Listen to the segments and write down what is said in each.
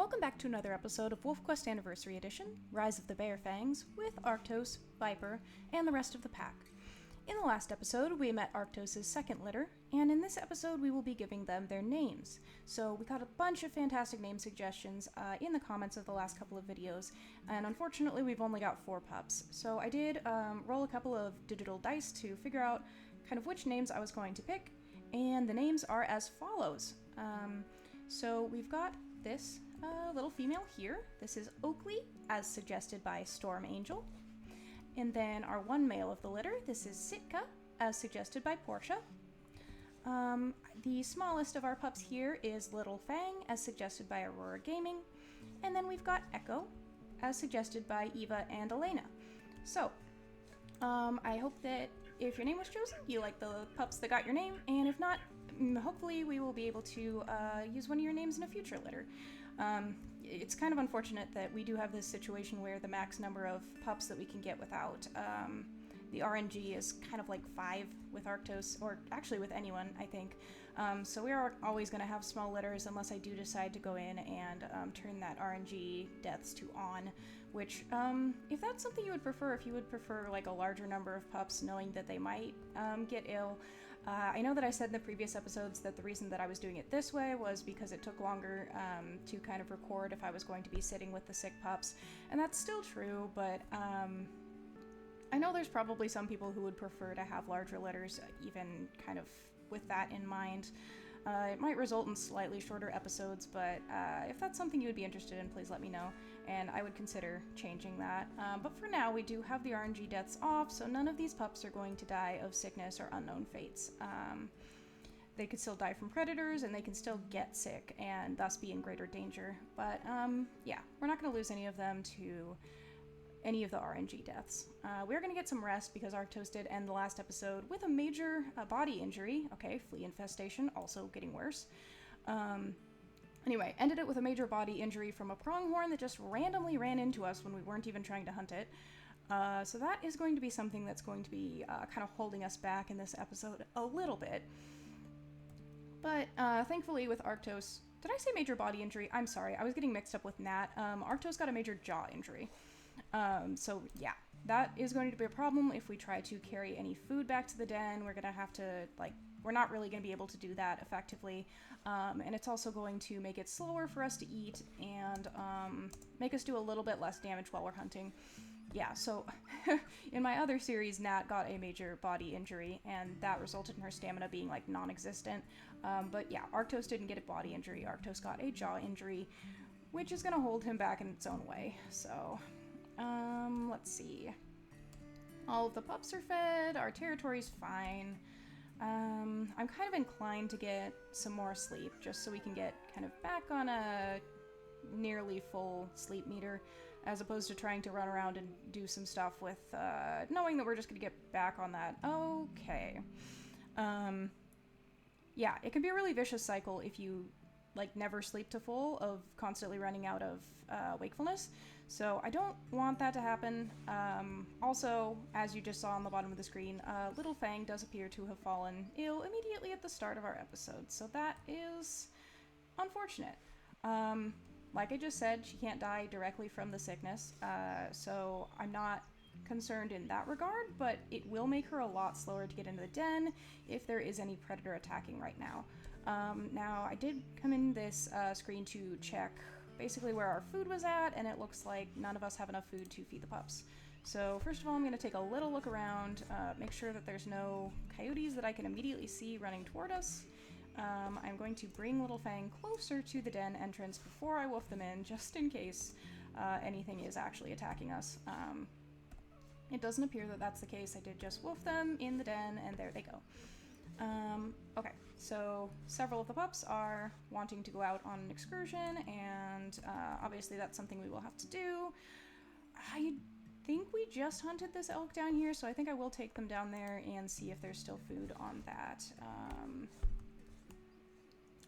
Welcome back to another episode of WolfQuest Anniversary Edition, Rise of the Bear Fangs, with Arctos, Viper, and the rest of the pack. In the last episode, we met Arctos' second litter, and in this episode we will be giving them their names. So we got a bunch of fantastic name suggestions in the comments of the last couple of videos, and unfortunately we've only got 4 pups. So I did roll a couple of digital dice to figure out kind of which names I was going to pick, and the names are as follows. So we've got this little female here. This is Oakley, as suggested by Storm Angel. And then our one male of the litter, this is Sitka, as suggested by Portia. The smallest of our pups here is Little Fang, as suggested by Aurora Gaming. And then we've got Echo, as suggested by Eva and Elena. So, I hope that if your name was chosen, you like the pups that got your name, and if not, hopefully we will be able to use one of your names in a future litter. It's kind of unfortunate that we do have this situation where the max number of pups that we can get without the RNG is kind of like 5 with Arctos, or actually with anyone, I think. So we are always going to have small litters unless I do decide to go in and turn that RNG deaths to on, which, if that's something you would prefer, if you would prefer like a larger number of pups knowing that they might get ill. I know that I said in the previous episodes that the reason that I was doing it this way was because it took longer to kind of record if I was going to be sitting with the sick pups, and that's still true, but I know there's probably some people who would prefer to have larger litters, even kind of with that in mind. It might result in slightly shorter episodes, but if that's something you would be interested in, please let me know, and I would consider changing that. But for now, we do have the RNG deaths off, so none of these pups are going to die of sickness or unknown fates. They could still die from predators, and they can still get sick, and thus be in greater danger. But yeah, we're not going to lose any of them to any of the RNG deaths. We're going to get some rest because Arctos did end the last episode with a major body injury. Okay, flea infestation, also getting worse. Anyway, ended it with a major body injury from a pronghorn that just randomly ran into us when we weren't even trying to hunt it. So that is going to be something that's going to be kind of holding us back in this episode a little bit. But thankfully with Arctos, did I say major body injury? I'm sorry, I was getting mixed up with Nat. Arctos got a major jaw injury. So yeah, that is going to be a problem if we try to carry any food back to the den. We're gonna have to, we're not really gonna be able to do that effectively, and it's also going to make it slower for us to eat and make us do a little bit less damage while we're hunting. Yeah, so in my other series, Nat got a major body injury, and that resulted in her stamina being non-existent. But yeah, Arctos didn't get a body injury. Arctos got a jaw injury, which is gonna hold him back in its own way. So let's see. All of the pups are fed, our territory's fine. I'm kind of inclined to get some more sleep, just so we can get kind of back on a nearly full sleep meter, as opposed to trying to run around and do some stuff with, knowing that we're just gonna get back on that. Okay. Yeah, it can be a really vicious cycle if you never sleep to full, of constantly running out of wakefulness. So I don't want that to happen. Also, as you just saw on the bottom of the screen, Little Fang does appear to have fallen ill immediately at the start of our episode, so that is unfortunate. Like I just said, she can't die directly from the sickness, so I'm not concerned in that regard, but it will make her a lot slower to get into the den if there is any predator attacking right now. Now, I did come in this screen to check basically where our food was at, and it looks like none of us have enough food to feed the pups. So first of all, I'm going to take a little look around, make sure that there's no coyotes that I can immediately see running toward us. I'm going to bring Little Fang closer to the den entrance before I wolf them in, just in case anything is actually attacking us. It doesn't appear that that's the case. I did just wolf them in the den, and there they go. Okay, so several of the pups are wanting to go out on an excursion, and obviously that's something we will have to do. I think we just hunted this elk down here, so I think I will take them down there and see if there's still food on that.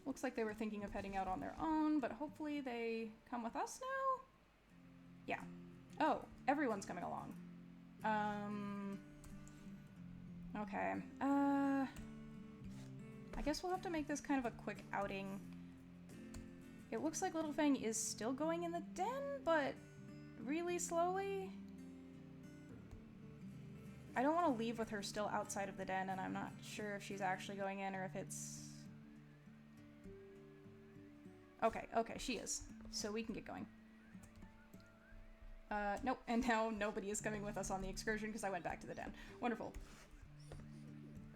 Looks like they were thinking of heading out on their own, but hopefully they come with us now? Yeah. Oh, everyone's coming along. Okay. I guess we'll have to make this kind of a quick outing. It It looks like Little Fang is still going in the den, but really slowly. I don't want to leave with her still outside of the den, and I'm not sure if she's actually going in or if it's... Okay, she is. So we can get going. Nope, and now nobody is coming with us on the excursion because I went back to the den. Wonderful.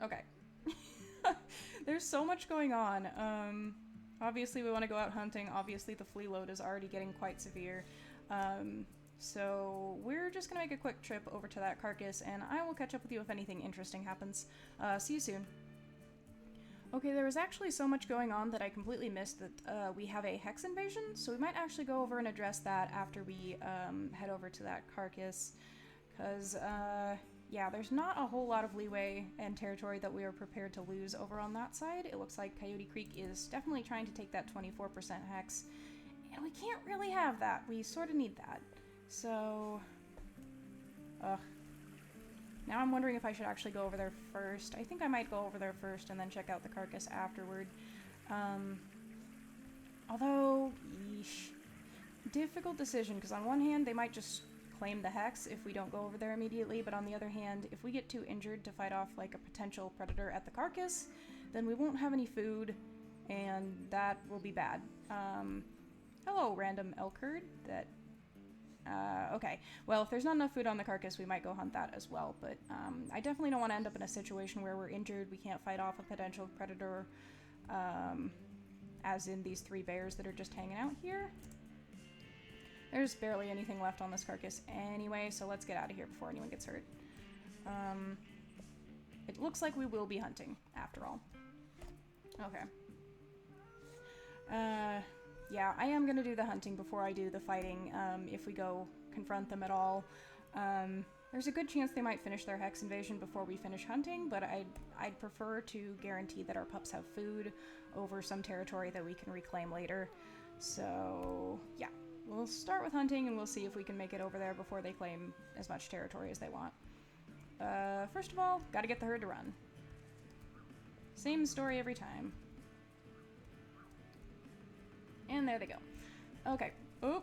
Okay. There's so much going on. Obviously we want to go out hunting. Obviously the flea load is already getting quite severe. So we're just gonna make a quick trip over to that carcass, and I will catch up with you if anything interesting happens. See you soon. Okay, there was actually so much going on that I completely missed that we have a hex invasion, so we might actually go over and address that after we head over to that carcass, because yeah, there's not a whole lot of leeway and territory that we are prepared to lose over on that side. It looks like Coyote Creek is definitely trying to take that 24% hex, and we can't really have that. We sort of need that. So, now I'm wondering if I should actually go over there first. I think I might go over there first and then check out the carcass afterward. Although, yeesh. Difficult decision, because on one hand, they might just claim the hex if we don't go over there immediately, but on the other hand, if we get too injured to fight off like a potential predator at the carcass, then we won't have any food, and that will be bad. Hello, random elk herd. Okay. Well, if there's not enough food on the carcass, we might go hunt that as well, but I definitely don't want to end up in a situation where we're injured, we can't fight off a potential predator, as in these 3 bears that are just hanging out here. There's barely anything left on this carcass anyway, so let's get out of here before anyone gets hurt. It looks like we will be hunting, after all. Okay. Yeah, I am gonna do the hunting before I do the fighting, if we go confront them at all. There's a good chance they might finish their hex invasion before we finish hunting, but I'd prefer to guarantee that our pups have food over some territory that we can reclaim later. So, yeah. We'll start with hunting, and we'll see if we can make it over there before they claim as much territory as they want. First of all, gotta get the herd to run. Same story every time. And there they go. Okay. Oh.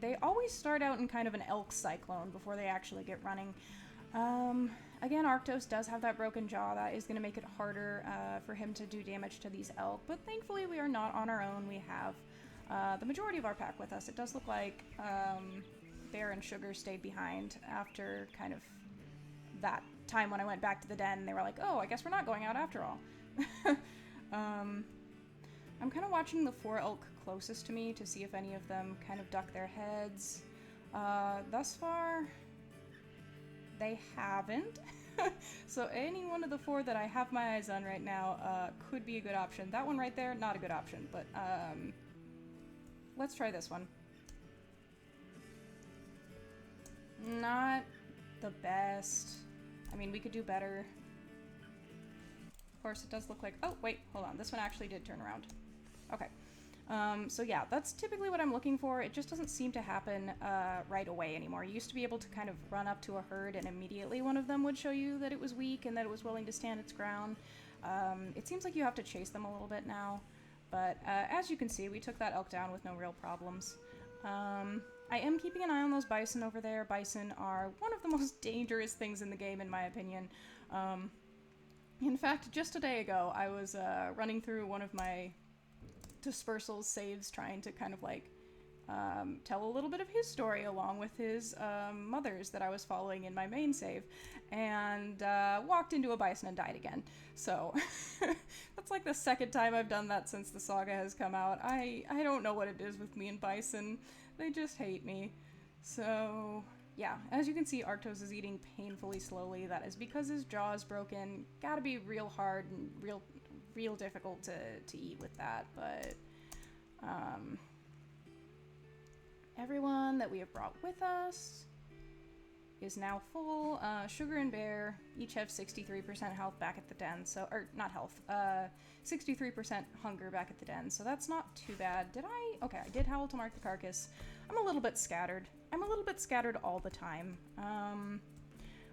They always start out in kind of an elk cyclone before they actually get running. Again, Arctos does have that broken jaw. That is going to make it harder for him to do damage to these elk, but thankfully we are not on our own. We have the majority of our pack with us. It does look like Bear and Sugar stayed behind after kind of that time when I went back to the den. They were like, oh, I guess we're not going out after all. I'm kind of watching the 4 elk closest to me to see if any of them kind of duck their heads. Thus far, they haven't. So any one of the 4 that I have my eyes on right now could be a good option. That one right there, not a good option, but let's try this one. Not the best. I mean, we could do better. Of course, it does look like... Oh, wait, hold on. This one actually did turn around. Okay. So yeah, that's typically what I'm looking for. It just doesn't seem to happen right away anymore. You used to be able to kind of run up to a herd and immediately one of them would show you that it was weak and that it was willing to stand its ground. It seems like you have to chase them a little bit now. But as you can see, we took that elk down with no real problems. I am keeping an eye on those bison over there. Bison are one of the most dangerous things in the game, in my opinion. In fact, just a day ago, I was running through one of my dispersal saves, trying to kind of like tell a little bit of his story along with his mother's that I was following in my main save, and walked into a bison and died again. So that's like the 2nd time I've done that since the saga has come out. I don't know what it is with me and bison. They just hate me. So yeah, as you can see, Arctos is eating painfully slowly. That is because his jaw is broken. Gotta be real hard and real difficult to eat with that, but everyone that we have brought with us is now full. Sugar and Bear each have 63% health back at the den, so, or not health, 63% hunger back at the den, so that's not too bad. Okay, I did howl to mark the carcass. I'm a little bit scattered. I'm a little bit scattered all the time.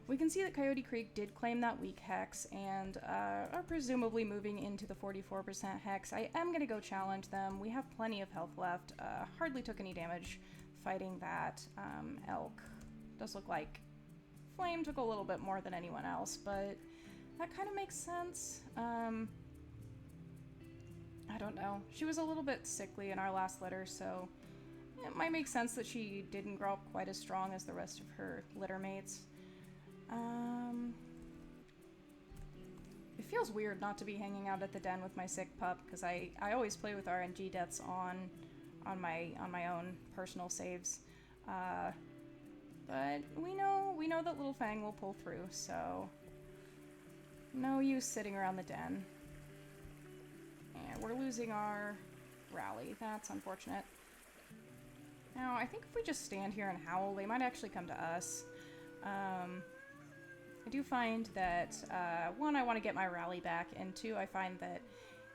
We can see that Coyote Creek did claim that weak hex and are presumably moving into the 44% hex. I am going to go challenge them. We have plenty of health left. Hardly took any damage fighting that elk. Does look like Flame took a little bit more than anyone else, but that kind of makes sense. I don't know. She was a little bit sickly in our last litter, so it might make sense that she didn't grow up quite as strong as the rest of her litter mates. It feels weird not to be hanging out at the den with my sick pup, because I always play with RNG deaths on my own personal saves. But we know that little Fang will pull through, so no use sitting around the den. And we're losing our rally. That's unfortunate. Now, I think if we just stand here and howl, they might actually come to us. I do find that, one, I want to get my rally back, and two, I find that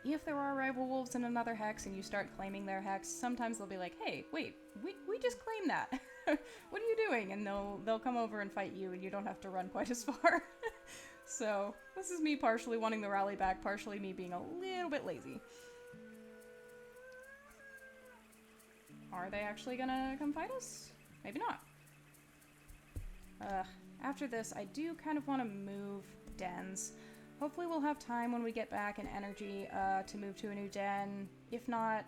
if there are rival wolves in another hex and you start claiming their hex, sometimes they'll be like, hey, wait, we just claimed that. What are you doing? And they'll come over and fight you, and you don't have to run quite as far. So, this is me partially wanting the rally back, partially me being a little bit lazy. Are they actually gonna come fight us? Maybe not. After this, I do kind of want to move dens. Hopefully we'll have time when we get back and energy to move to a new den. If not,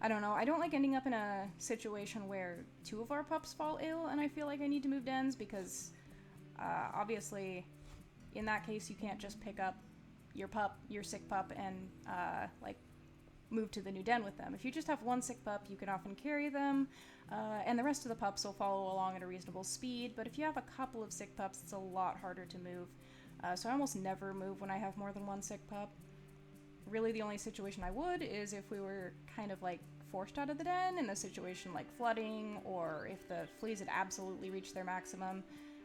I don't know. I don't like ending up in a situation where two of our pups fall ill and I feel like I need to move dens, because obviously in that case you can't just pick up your sick pup, and like move to the new den with them. If you just have one sick pup, you can often carry them, and the rest of the pups will follow along at a reasonable speed, but if you have a couple of sick pups, it's a lot harder to move. So I almost never move when I have more than one sick pup. Really, the only situation I would is if we were kind of like forced out of the den in a situation like flooding, or if the fleas had absolutely reached their maximum.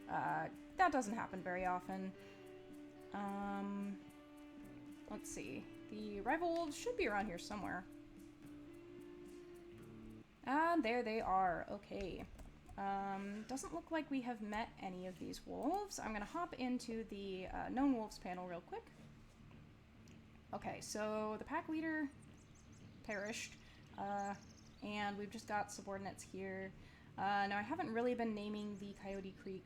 That doesn't happen very often. Let's see. The rival wolves should be around here somewhere. And there they are. Okay. Doesn't look like we have met any of these wolves. I'm gonna hop into the known wolves panel real quick. Okay, so the pack leader perished, and we've just got subordinates here. Now, I haven't really been naming the Coyote Creek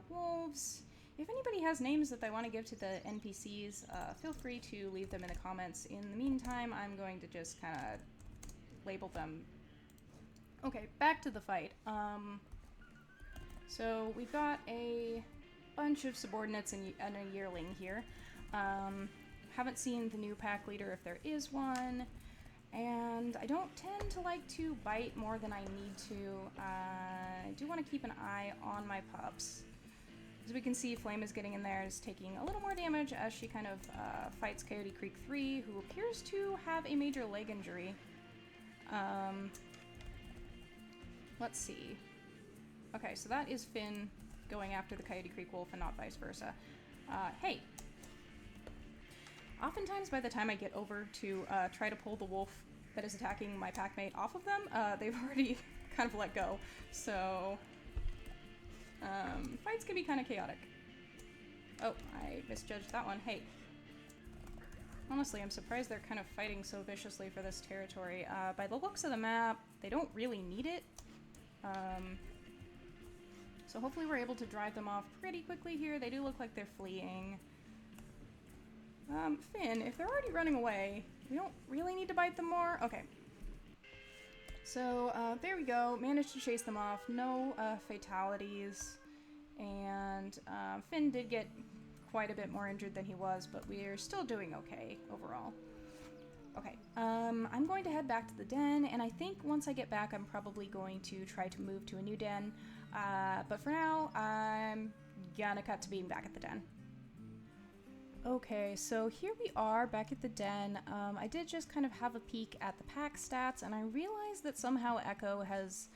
wolves. If anybody has names that they want to give to the NPCs, feel free to leave them in the comments. In the meantime, I'm going to just kind of label them. Okay, back to the fight. So we've got a bunch of subordinates and a yearling here. Haven't seen the new pack leader if there is one. And I don't tend to like to bite more than I need to. I do want to keep an eye on my pups. As we can see, Flame is getting in there, is taking a little more damage as she kind of fights Coyote Creek 3, who appears to have a major leg injury. Let's see. Okay, so that is Finn going after the Coyote Creek wolf and not vice versa. Hey. Oftentimes, by the time I get over to try to pull the wolf that is attacking my packmate off of them, they've already kind of let go. So, fights can be kind of chaotic. Oh, I misjudged that one. Hey. Honestly, I'm surprised they're kind of fighting so viciously for this territory. By the looks of the map, they don't really need it. So hopefully we're able to drive them off pretty quickly here. They do look like they're fleeing. Finn, if they're already running away, we don't really need to bite them more. Okay. So, there we go. Managed to chase them off. No, fatalities. And, Finn did get quite a bit more injured than he was, but we're still doing okay overall. Okay, I'm going to head back to the den, and I think once I get back, I'm probably going to try to move to a new den. But for now, I'm gonna cut to being back at the den. Okay, so here we are back at the den. I did just kind of have a peek at the pack stats, and I realized that somehow Echo has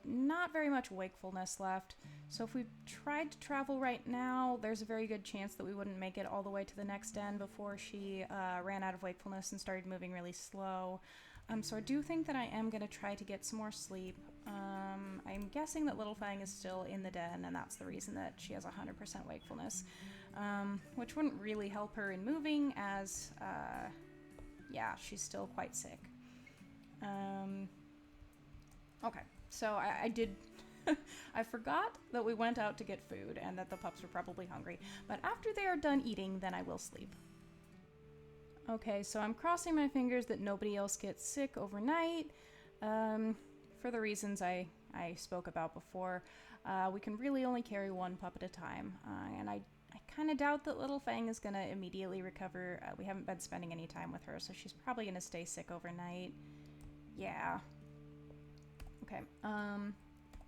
not very much wakefulness left. So if we tried to travel right now, there's a very good chance that we wouldn't make it all the way to the next den before she ran out of wakefulness and started moving really slow. So I do think that I am going to try to get some more sleep. I'm guessing that Little Fang is still in the den, and that's the reason that she has 100% wakefulness, which wouldn't really help her in moving, as, yeah, she's still quite sick. Okay, so I did... I forgot that we went out to get food, and that the pups were probably hungry, but after they are done eating, then I will sleep. Okay, so I'm crossing my fingers that nobody else gets sick overnight. For the reasons I spoke about before, we can really only carry one pup at a time, and I kind of doubt that Little Fang is going to immediately recover. We haven't been spending any time with her, so she's probably going to stay sick overnight. Yeah. Okay,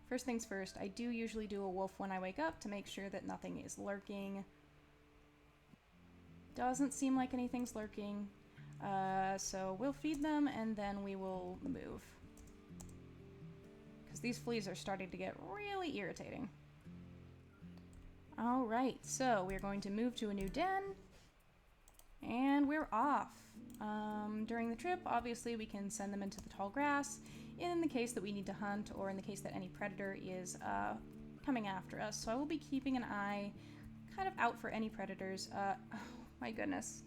first things first, I do usually do a wolf when I wake up to make sure that nothing is lurking. Doesn't seem like anything's lurking, so we'll feed them and then we will move. Because these fleas are starting to get really irritating. Alright, so we're going to move to a new den, and we're off. During the trip, obviously we can send them into the tall grass in the case that we need to hunt, or in the case that any predator is coming after us. So I will be keeping an eye kind of out for any predators. My goodness.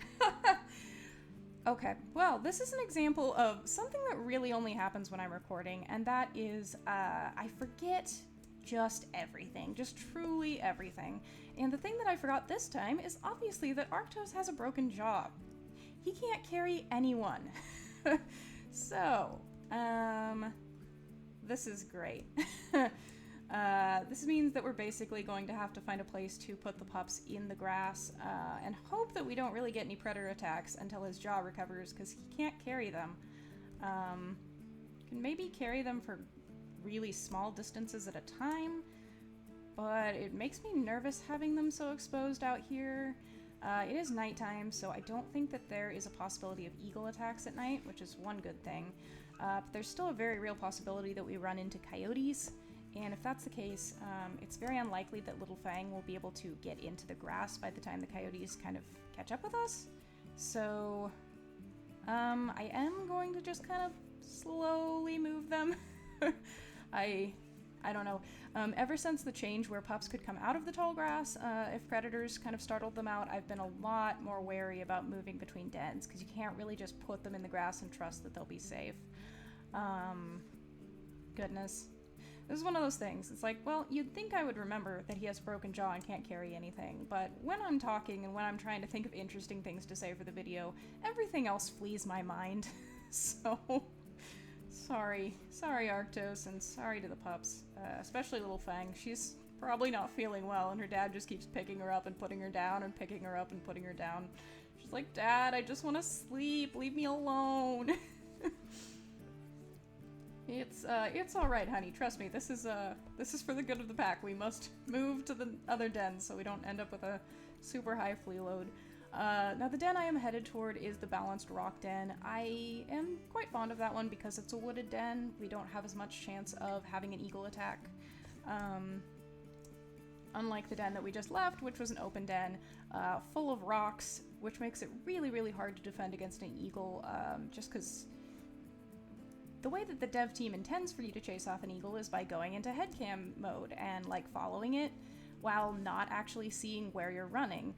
Okay, well, this is an example of something that really only happens when I'm recording, and that is I forget just everything, just truly everything. And the thing that I forgot this time is obviously that Arctos has a broken jaw. He can't carry anyone. So, this is great. This means that we're basically going to have to find a place to put the pups in the grass, and hope that we don't really get any predator attacks until his jaw recovers, because he can't carry them. Can maybe carry them for really small distances at a time, but it makes me nervous having them so exposed out here. It is nighttime, so I don't think that there is a possibility of eagle attacks at night, which is one good thing. But there's still a very real possibility that we run into coyotes. And if that's the case, it's very unlikely that Little Fang will be able to get into the grass by the time the coyotes kind of catch up with us. So, I am going to just kind of slowly move them. I don't know. Ever since the change where pups could come out of the tall grass, if predators kind of startled them out, I've been a lot more wary about moving between dens, because you can't really just put them in the grass and trust that they'll be safe. Goodness. This is one of those things. It's like, well, you'd think I would remember that he has a broken jaw and can't carry anything, but when I'm talking and when I'm trying to think of interesting things to say for the video, everything else flees my mind. So, sorry. Sorry, Arctos, and sorry to the pups. Especially Little Fang. She's probably not feeling well, and her dad just keeps picking her up and putting her down and picking her up and putting her down. She's like, Dad, I just want to sleep. Leave me alone. It's all right, honey. Trust me. This is for the good of the pack. We must move to the other den so we don't end up with a super high flea load. Now the den I am headed toward is the balanced rock den. I am quite fond of that one because it's a wooded den. We don't have as much chance of having an eagle attack. Unlike the den that we just left, which was an open den, full of rocks, which makes it really, really hard to defend against an eagle, just because the way that the dev team intends for you to chase off an eagle is by going into headcam mode and, like, following it while not actually seeing where you're running.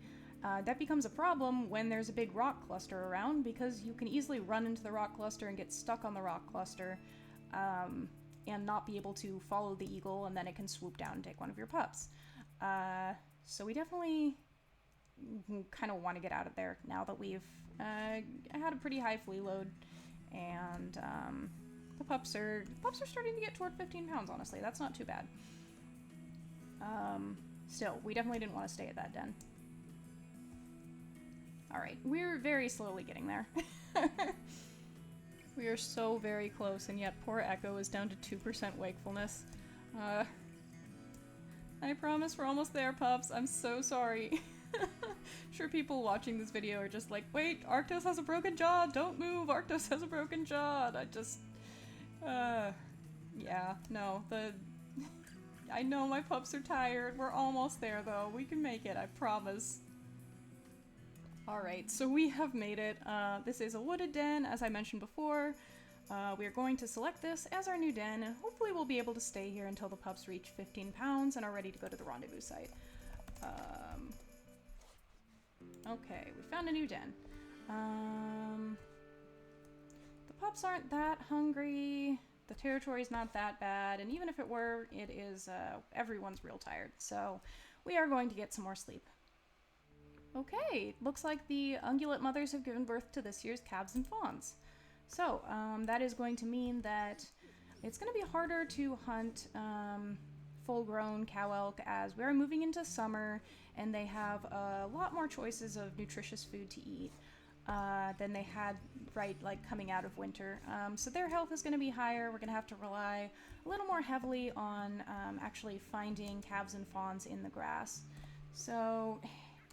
That becomes a problem when there's a big rock cluster around, because you can easily run into the rock cluster and get stuck on the rock cluster, and not be able to follow the eagle, and then it can swoop down and take one of your pups. So we definitely kind of want to get out of there now that we've had a pretty high flea load, and the pups are starting to get toward 15 pounds, honestly. That's not too bad. Still, we definitely didn't want to stay at that den. Alright, we're very slowly getting there. We are so very close, and yet poor Echo is down to 2% wakefulness. I promise we're almost there, pups. I'm so sorry. Sure, people watching this video are just like, wait, Arctos has a broken jaw, don't move, Arctos has a broken jaw. And I just, yeah, no, I know my pups are tired. We're almost there, though. We can make it, I promise. Alright, so we have made it. This is a wooded den, as I mentioned before. We are going to select this as our new den, and hopefully we'll be able to stay here until the pups reach 15 pounds and are ready to go to the rendezvous site. Okay, we found a new den. The pups aren't that hungry, the territory's not that bad, and even if it were, it is, everyone's real tired, so we are going to get some more sleep. Okay, looks like the ungulate mothers have given birth to this year's calves and fawns. So, that is going to mean that it's going to be harder to hunt full-grown cow elk as we're moving into summer and they have a lot more choices of nutritious food to eat than they had coming out of winter. So their health is going to be higher. We're going to have to rely a little more heavily on actually finding calves and fawns in the grass. So,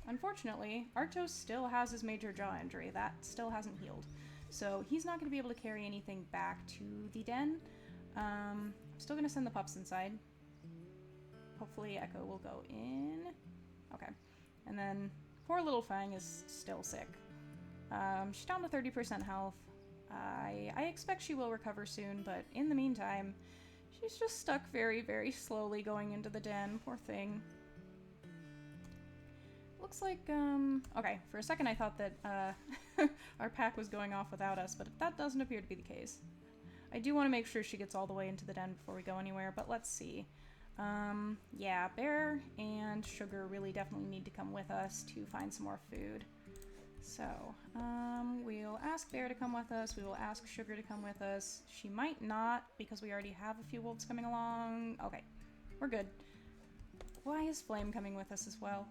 unfortunately, Arctos still has his major jaw injury. That still hasn't healed. So he's not going to be able to carry anything back to the den. Still going to send the pups inside. Hopefully Echo will go in. Okay. And then poor little Fang is still sick. She's down to 30% health. I expect she will recover soon, but in the meantime, she's just stuck very, very slowly going into the den. Poor thing. Looks like, okay, for a second I thought that our pack was going off without us, but that doesn't appear to be the case. I do want to make sure she gets all the way into the den before we go anywhere, but let's see. Yeah, Bear and Sugar really definitely need to come with us to find some more food. So, we'll ask Bear to come with us, we will ask Sugar to come with us. She might not, because we already have a few wolves coming along. Okay, we're good. Why is Flame coming with us as well?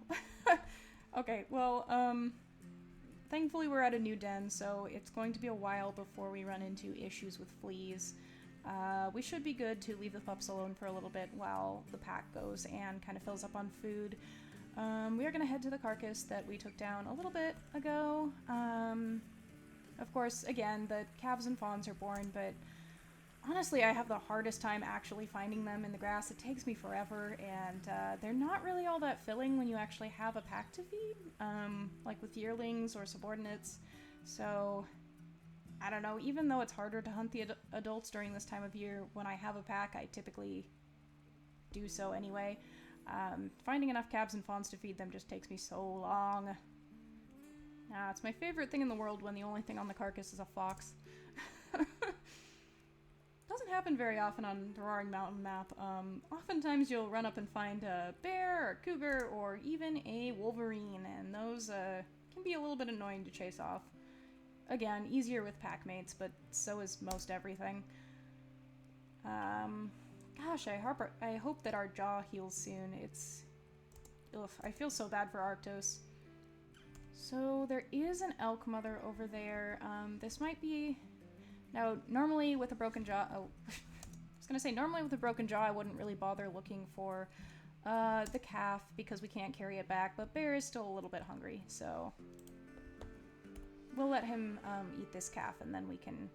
Okay, well, thankfully we're at a new den, so it's going to be a while before we run into issues with fleas. We should be good to leave the pups alone for a little bit while the pack goes and kind of fills up on food. We are going to head to the carcass that we took down a little bit ago. Of course, again, the calves and fawns are born, but honestly, I have the hardest time actually finding them in the grass. It takes me forever, and they're not really all that filling when you actually have a pack to feed, like with yearlings or subordinates. So, I don't know, even though it's harder to hunt the adults during this time of year, when I have a pack, I typically do so anyway. Finding enough calves and fawns to feed them just takes me so long. It's my favorite thing in the world when the only thing on the carcass is a fox. Doesn't happen very often on the Roaring Mountain map. Oftentimes you'll run up and find a bear, or a cougar, or even a wolverine, and those can be a little bit annoying to chase off. Again, easier with pack mates, but so is most everything. Gosh, I hope that our jaw heals soon. Ugh, I feel so bad for Arctos. So there is an elk mother over there. This might be... Now, normally with a broken jaw... Oh, I was gonna say, normally with a broken jaw I wouldn't really bother looking for the calf because we can't carry it back, but Bear is still a little bit hungry, so... We'll let him eat this calf and then we can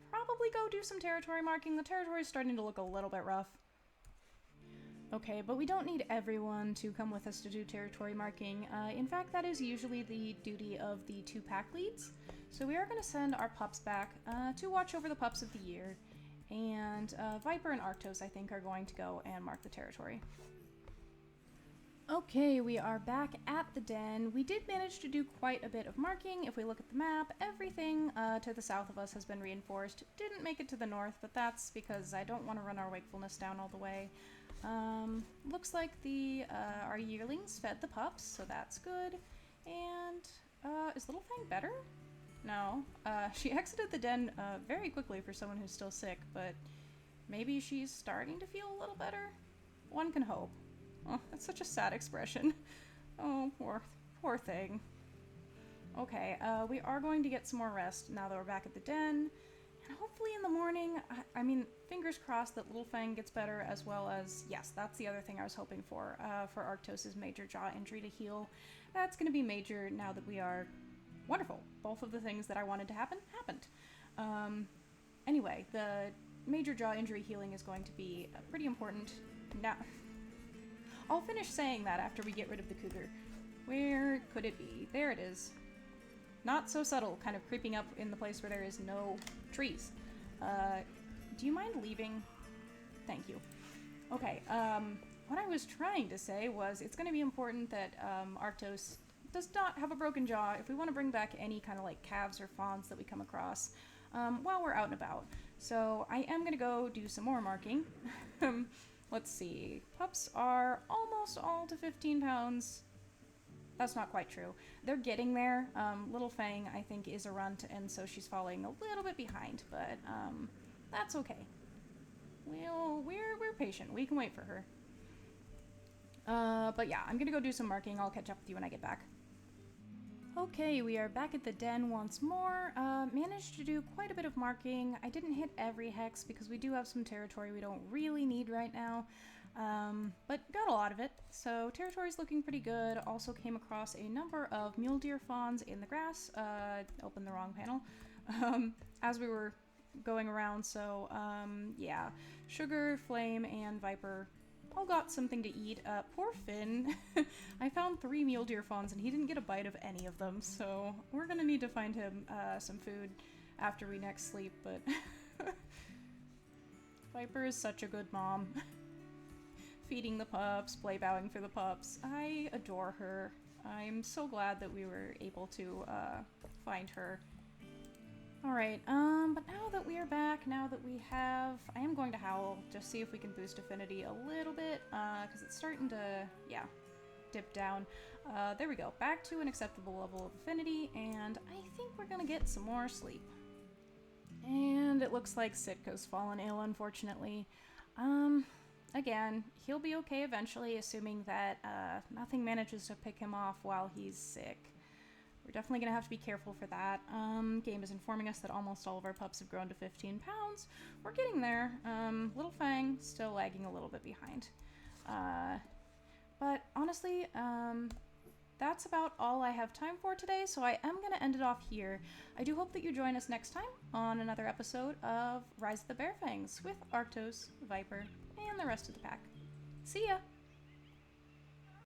probably go do some territory marking. The territory is starting to look a little bit rough. Okay, but we don't need everyone to come with us to do territory marking. In fact, that is usually the duty of the 2 pack leads. So we are going to send our pups back to watch over the pups of the year. And Viper and Arctos, I think, are going to go and mark the territory. Okay, we are back at the den. We did manage to do quite a bit of marking. If we look at the map, everything to the south of us has been reinforced. Didn't make it to the north, but that's because I don't want to run our wakefulness down all the way. Looks like our yearlings fed the pups, so that's good. And is Little Fang better? No. She exited the den very quickly for someone who's still sick, but maybe she's starting to feel a little better? One can hope. Oh, that's such a sad expression. Oh, poor thing. Okay, we are going to get some more rest now that we're back at the den. And hopefully in the morning, I mean, fingers crossed that Little Fang gets better, as well as, yes, that's the other thing I was hoping for Arctos' major jaw injury to heal. That's going to be major now that we are wonderful. Both of the things that I wanted to happen, happened. Anyway, the major jaw injury healing is going to be pretty important. Now, I'll finish saying that after we get rid of the cougar. Where could it be? There it is. not so subtle, kind of creeping up in the place where there is no trees. Do you mind leaving? Thank you. Okay, what I was trying to say was it's going to be important that Arctos does not have a broken jaw if we want to bring back any kind of like calves or fawns that we come across while we're out and about. So I am going to go do some more marking. Let's see. Pups are almost all to 15 pounds. That's not quite true. They're getting there. Little Fang, I think, is a runt, and so she's falling a little bit behind, but that's okay. We're patient. We can wait for her. But yeah, I'm gonna go do some marking. I'll catch up with you when I get back. Okay, we are back at the den once more. Managed to do quite a bit of marking. I didn't hit every hex because we do have some territory we don't really need right now. But got a lot of it. So territory's looking pretty good. Also came across a number of mule deer fawns in the grass. Opened the wrong panel. As we were going around, so yeah. Sugar, Flame, and Viper all got something to eat. Poor Finn. I found 3 mule deer fawns and he didn't get a bite of any of them, so we're gonna need to find him some food after we next sleep, but Viper is such a good mom. Feeding the pups, play bowing for the pups. I adore her. I'm so glad that we were able to find her. Alright, but now that we are back, now that we have... I am going to howl, just see if we can boost affinity a little bit, because it's starting to, yeah, dip down. There we go, back to an acceptable level of affinity, and I think we're gonna get some more sleep. And it looks like Sitko's fallen ill, unfortunately. Again, he'll be okay eventually, assuming that nothing manages to pick him off while he's sick. We're definitely going to have to be careful for that. Game is informing us that almost all of our pups have grown to 15 pounds. We're getting there. Little Fang still lagging a little bit behind. But honestly, that's about all I have time for today, so I am going to end it off here. I do hope that you join us next time on another episode of Rise of the Bear Fangs with Arctos, Viper, and the rest of the pack. See ya!